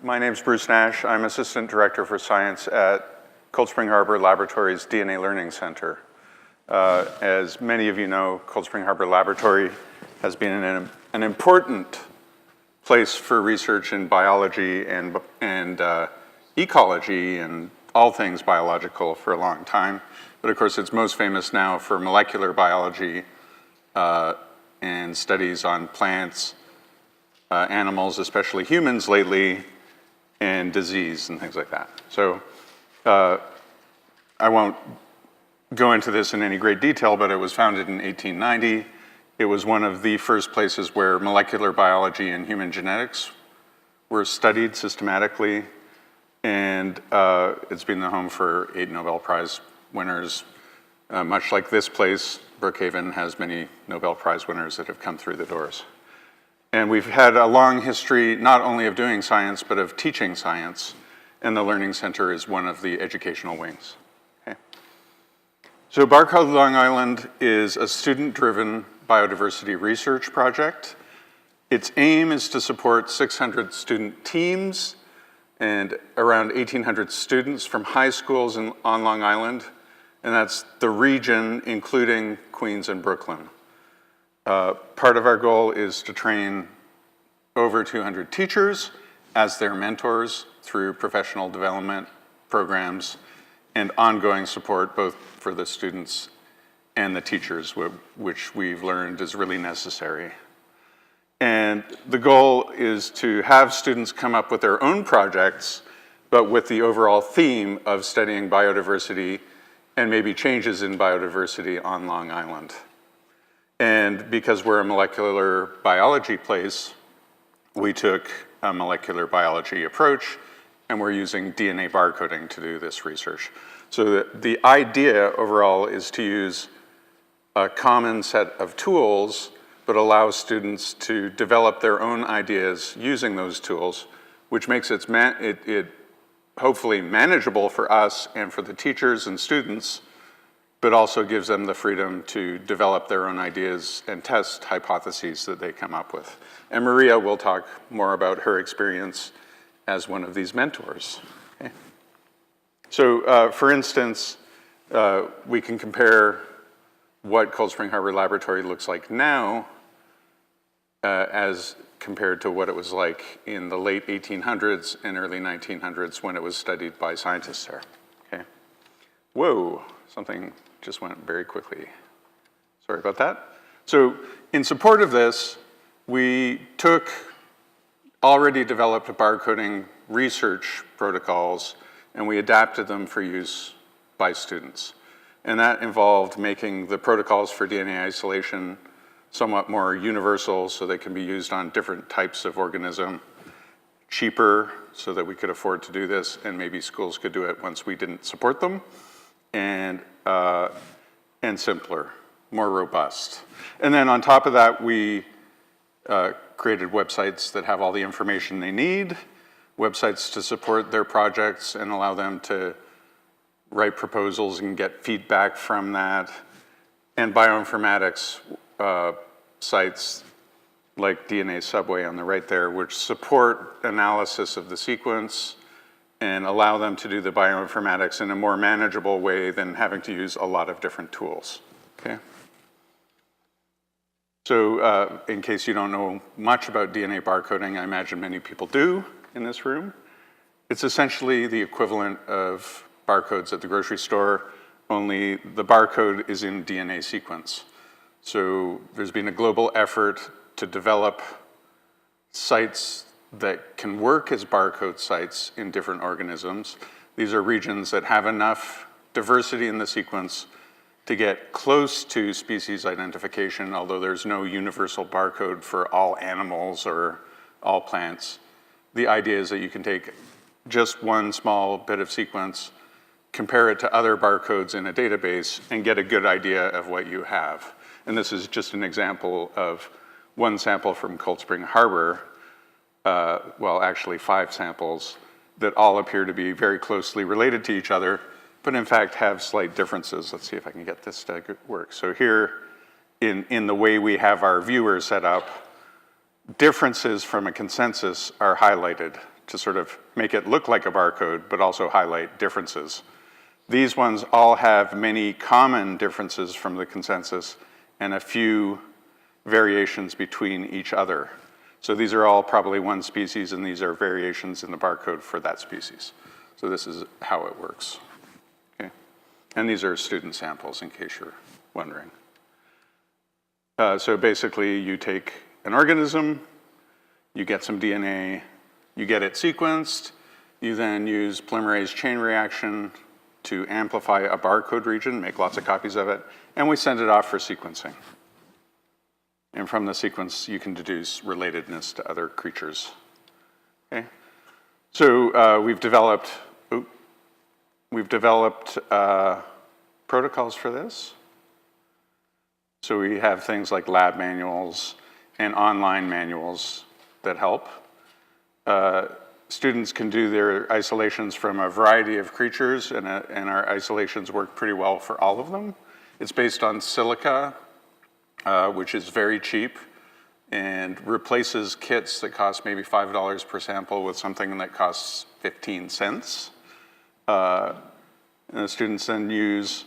My name's Bruce Nash. I'm Assistant Director for Science at Cold Spring Harbor Laboratory's DNA Learning Center. As many of you know, Cold Spring Harbor Laboratory has been an important place for research in biology and ecology and all things biological for a long time. But of course, it's most famous now for molecular biology and studies on plants, animals, especially humans lately, and disease and things like that. So I won't go into this in any great detail, but it was founded in 1890. It was one of the first places where molecular biology and human genetics were studied systematically, and it's been the home for 8 Nobel Prize winners. Much like this place, Brookhaven has many Nobel Prize winners that have come through the doors. And we've had a long history not only of doing science, but of teaching science, and the Learning Center is one of the educational wings. Okay. So Barcode Long Island is a student-driven biodiversity research project. Its aim is to support 600 student teams and around 1,800 students from high schools on Long Island, and that's the region, including Queens and Brooklyn. Part of our goal is to train over 200 teachers as their mentors through professional development programs and ongoing support both for the students and the teachers, which we've learned is really necessary. And the goal is to have students come up with their own projects, but with the overall theme of studying biodiversity and maybe changes in biodiversity on Long Island. And because we're a molecular biology place, we took a molecular biology approach, and we're using DNA barcoding to do this research. So the idea overall is to use a common set of tools, but allow students to develop their own ideas using those tools, which makes it hopefully manageable for us and for the teachers and students, but also gives them the freedom to develop their own ideas and test hypotheses that they come up with. And Maria will talk more about her experience as one of these mentors. Okay. So for instance, we can compare what Cold Spring Harbor Laboratory looks like now as compared to what it was like in the late 1800s and early 1900s when it was studied by scientists there. Okay. Whoa, something just went very quickly. Sorry about that. So in support of this, we took already developed barcoding research protocols and we adapted them for use by students. And that involved making the protocols for DNA isolation somewhat more universal so they can be used on different types of organism, cheaper so that we could afford to do this and maybe schools could do it once we didn't support them, and simpler, more robust. And then on top of that, we created websites that have all the information they need, websites to support their projects and allow them to write proposals and get feedback from that, and bioinformatics sites like DNA Subway on the right there, which support analysis of the sequence and allow them to do the bioinformatics in a more manageable way than having to use a lot of different tools, okay? So in case you don't know much about DNA barcoding, I imagine many people do in this room. It's essentially the equivalent of barcodes at the grocery store, only the barcode is in DNA sequence. So there's been a global effort to develop sites that can work as barcode sites in different organisms. These are regions that have enough diversity in the sequence to get close to species identification, although there's no universal barcode for all animals or all plants. The idea is that you can take just one small bit of sequence, compare it to other barcodes in a database, and get a good idea of what you have. And this is just an example of one sample from Cold Spring Harbor, well, actually 5 samples that all appear to be very closely related to each other, but in fact have slight differences. Let's see if I can get this to work. So here, in the way we have our viewer set up, differences from a consensus are highlighted to sort of make it look like a barcode, but also highlight differences. These ones all have many common differences from the consensus and a few variations between each other. So these are all probably one species, and these are variations in the barcode for that species. So this is how it works. Okay? And these are student samples, in case you're wondering. So basically, you take an organism, you get some DNA, you get it sequenced, you then use polymerase chain reaction to amplify a barcode region, make lots of copies of it, and we send it off for sequencing. And from the sequence, you can deduce relatedness to other creatures. Okay? So we've developed protocols for this. So we have things like lab manuals and online manuals that help. Students can do their isolations from a variety of creatures, and our isolations work pretty well for all of them. It's based on silica, which is very cheap and replaces kits that cost maybe $5 per sample with something that costs 15 cents. And the students then use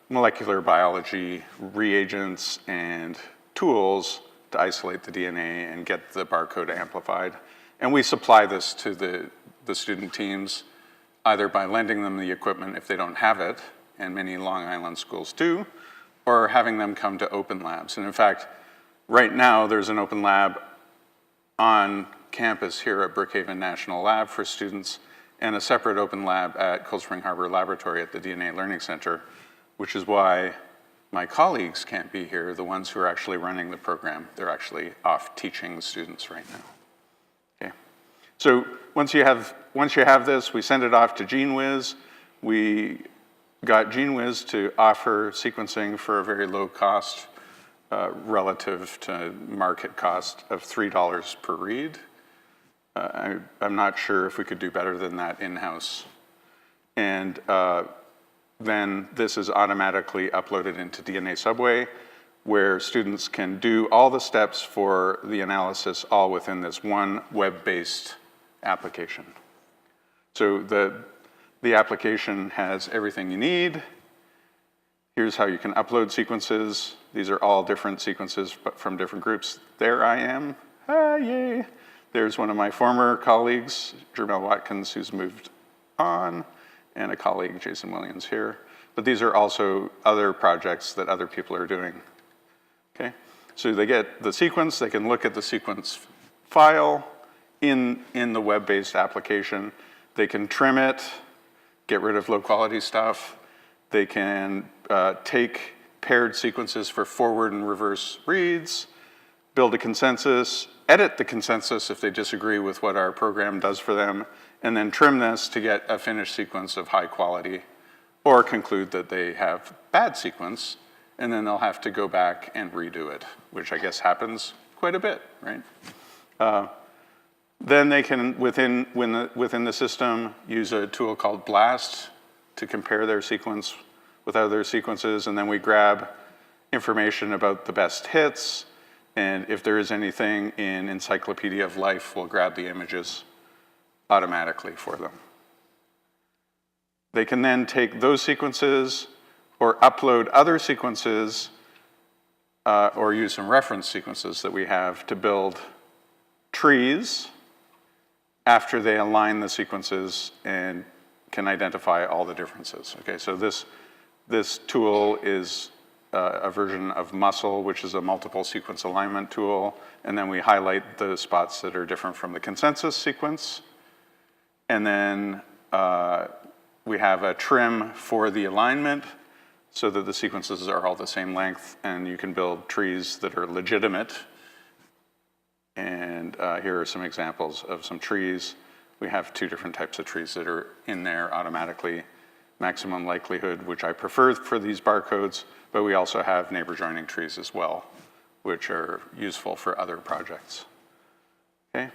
molecular biology reagents and tools to isolate the DNA and get the barcode amplified. And we supply this to the student teams either by lending them the equipment if they don't have it, and many Long Island schools do, or having them come to open labs. And in fact, right now there's an open lab on campus here at Brookhaven National Lab for students, and a separate open lab at Cold Spring Harbor Laboratory at the DNA Learning Center, which is why my colleagues can't be here, the ones who are actually running the program. They're actually off teaching students right now. Okay. So once you have this, we send it off to GeneWiz. We got GeneWiz to offer sequencing for a very low cost relative to market cost of $3 per read. I'm not sure if we could do better than that in-house. And then this is automatically uploaded into DNA Subway, where students can do all the steps for the analysis all within this one web-based application. So the application has everything you need. Here's how you can upload sequences. These are all different sequences, but from different groups. There I am, yay. There's one of my former colleagues, Jermel Watkins, who's moved on, and a colleague, Jason Williams, here. But these are also other projects that other people are doing. Okay? So they get the sequence, they can look at the sequence file in the web-based application. They can trim it, get rid of low-quality stuff. They can take paired sequences for forward and reverse reads, build a consensus, edit the consensus if they disagree with what our program does for them, and then trim this to get a finished sequence of high quality, or conclude that they have bad sequence, and then they'll have to go back and redo it, which I guess happens quite a bit, right? Then they can, within the system, use a tool called BLAST to compare their sequence with other sequences, and then we grab information about the best hits, and if there is anything in Encyclopedia of Life, we'll grab the images automatically for them. They can then take those sequences or upload other sequences or use some reference sequences that we have to build trees after they align the sequences and can identify all the differences. Okay, so this tool is a version of Muscle, which is a multiple sequence alignment tool, and then we highlight the spots that are different from the consensus sequence. And then we have a trim for the alignment so that the sequences are all the same length, and you can build trees that are legitimate. And here are some examples of some trees. We have two different types of trees that are in there automatically. Maximum likelihood, which I prefer for these barcodes, but we also have neighbor joining trees as well, which are useful for other projects. Okay?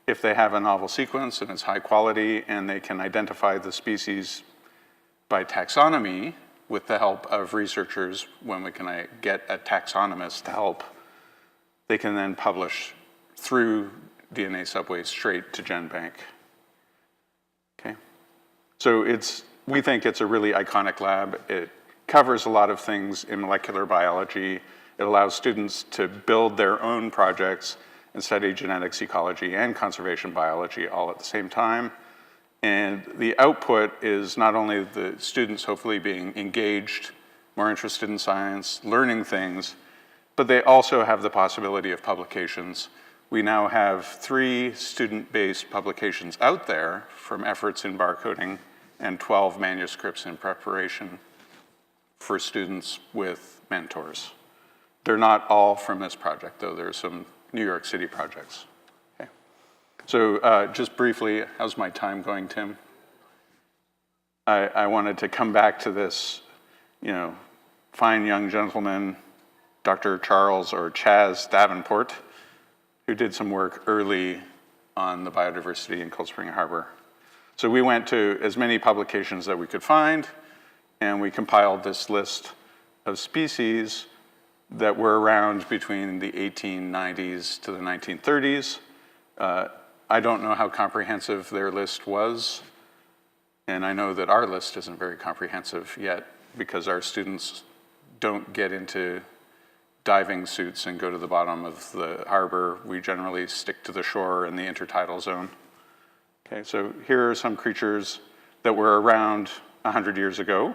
If they have a novel sequence and it's high quality and they can identify the species by taxonomy with the help of researchers, when we can get a taxonomist to help, they can then publish through DNA subway straight to GenBank. Okay, so we think it's a really iconic lab. It covers a lot of things in molecular biology. It allows students to build their own projects and study genetics, ecology, and conservation biology all at the same time. And the output is not only the students hopefully being engaged, more interested in science, learning things, but they also have the possibility of publications. We now have 3 student-based publications out there from efforts in barcoding and 12 manuscripts in preparation for students with mentors. They're not all from this project, though. There's some New York City projects. Okay. So just briefly, how's my time going, Tim? I wanted to come back to this, fine young gentleman, Dr. Charles or Chaz Davenport, who did some work early on the biodiversity in Cold Spring Harbor. So we went to as many publications that we could find, and we compiled this list of species that were around between the 1890s to the 1930s. I don't know how comprehensive their list was, and I know that our list isn't very comprehensive yet because our students don't get into diving suits and go to the bottom of the harbor. We generally stick to the shore in the intertidal zone. Okay, so here are some creatures that were around 100 years ago.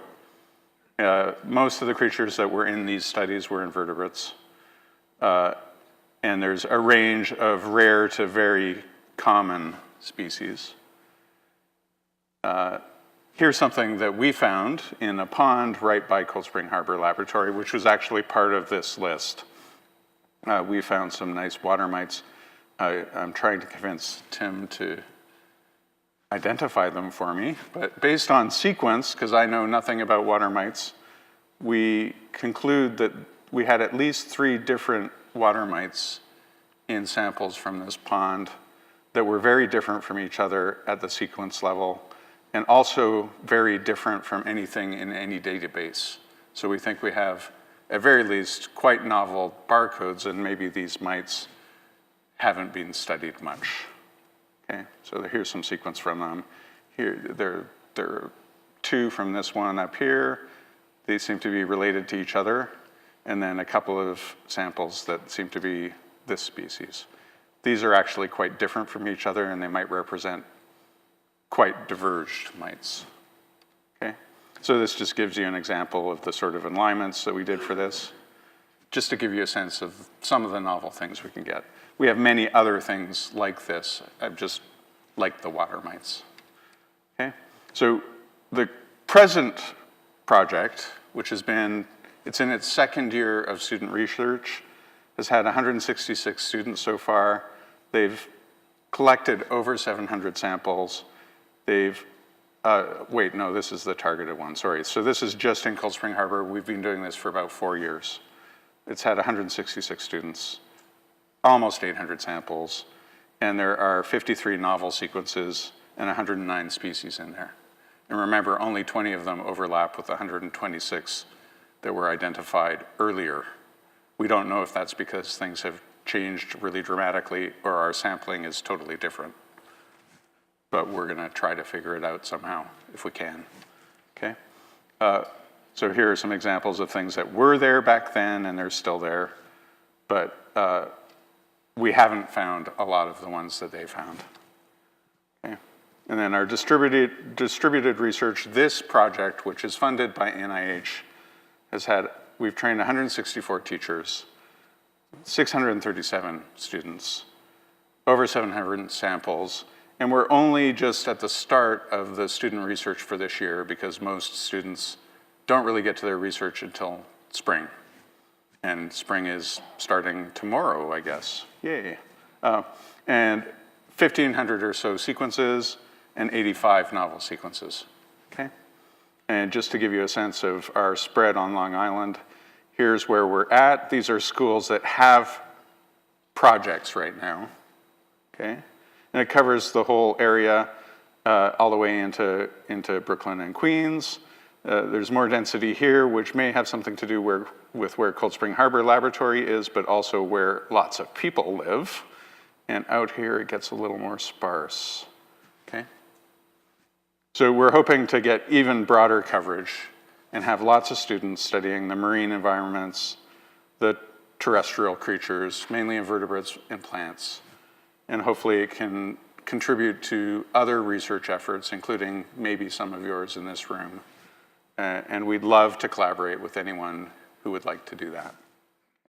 Most of the creatures that were in these studies were invertebrates. And there's a range of rare to very common species. Here's something that we found in a pond right by Cold Spring Harbor Laboratory, which was actually part of this list. We found some nice water mites. I'm trying to convince Tim to identify them for me, but based on sequence, because I know nothing about water mites, we conclude that we had at least 3 different water mites in samples from this pond that were very different from each other at the sequence level, and also very different from anything in any database. So we think we have, at very least, quite novel barcodes, and maybe these mites haven't been studied much. Okay, so here's some sequence from them. Here, there are 2 from this one up here. They seem to be related to each other, and then a couple of samples that seem to be this species. These are actually quite different from each other, and they might represent quite diverged mites. Okay, so this just gives you an example of the sort of alignments that we did for this, just to give you a sense of some of the novel things we can get. We have many other things like this, just like the water mites. Okay, so the present project, which it's in its 2nd year of student research, has had 166 students so far. They've collected over 700 samples. This is the targeted one, sorry. So this is just in Cold Spring Harbor. We've been doing this for about 4 years. It's had 166 students, almost 800 samples, and there are 53 novel sequences and 109 species in there. And remember, only 20 of them overlap with the 126 that were identified earlier. We don't know if that's because things have changed really dramatically or our sampling is totally different. But we're gonna try to figure it out somehow, if we can, okay? So here are some examples of things that were there back then and they're still there, but we haven't found a lot of the ones that they found, okay? And then our distributed research, this project, which is funded by NIH, we've trained 164 teachers, 637 students, over 700 samples, and we're only just at the start of the student research for this year because most students don't really get to their research until spring. And spring is starting tomorrow, I guess. Yay. And 1,500 or so sequences and 85 novel sequences, okay? And just to give you a sense of our spread on Long Island, here's where we're at. These are schools that have projects right now, okay? And it covers the whole area all the way into Brooklyn and Queens. There's more density here, which may have something to do with where Cold Spring Harbor Laboratory is, but also where lots of people live. And out here, it gets a little more sparse, okay? So we're hoping to get even broader coverage and have lots of students studying the marine environments, the terrestrial creatures, mainly invertebrates and plants. And hopefully it can contribute to other research efforts, including maybe some of yours in this room. And we'd love to collaborate with anyone who would like to do that.